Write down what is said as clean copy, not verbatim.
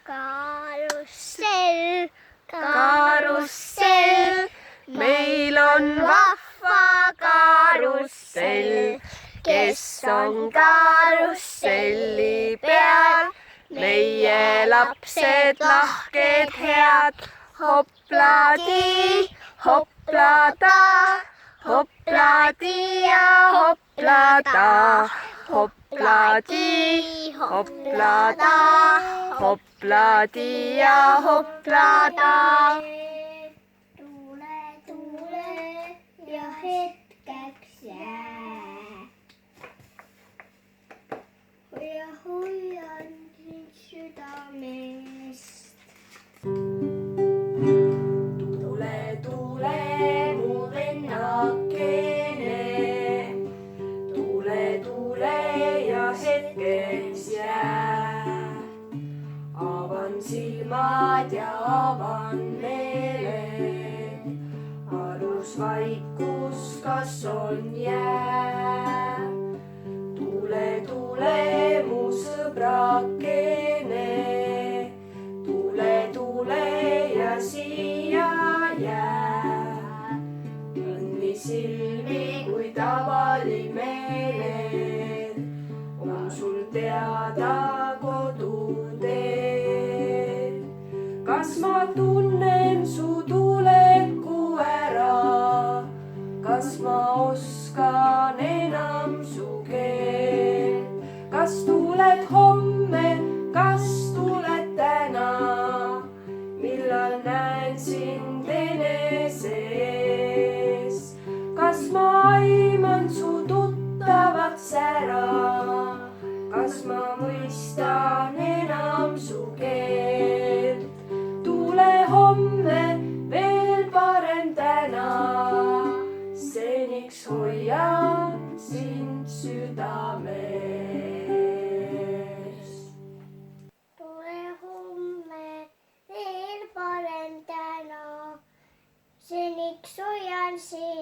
karussell, karussell, meil on vahva karussell, kes on karusselli peal. meie lapsed lahked head, hopladi, hoplada, hopladi ja hoplada, hopladi, hoplada, hopladi ja hoplada. tule, tule ja hetkeks jää. ja hoian sind südamest. Tule, tule mu vennakene, tule, tule ja hetkeks jää. Avan silmad ja avan meeled, arus vaikus, kas on jää. Tule, tule mu sõbrakene, tule, tule ja siia jää. Õnni silmi, kui tavali meeled, on sul teada kodutee. Kas ma tunnen su tuleku ära, kas ma oskan enam su keelt? Kas tuled homme, kas tuled täna, millal näen sind enese ees? Kas ma aiman su tuttavat sära, kas ma mõistan enam su keelt? Tule homme, veel parem täna, seniks hoian sind südames. tule homme, veel parem täna, seniks hoian sind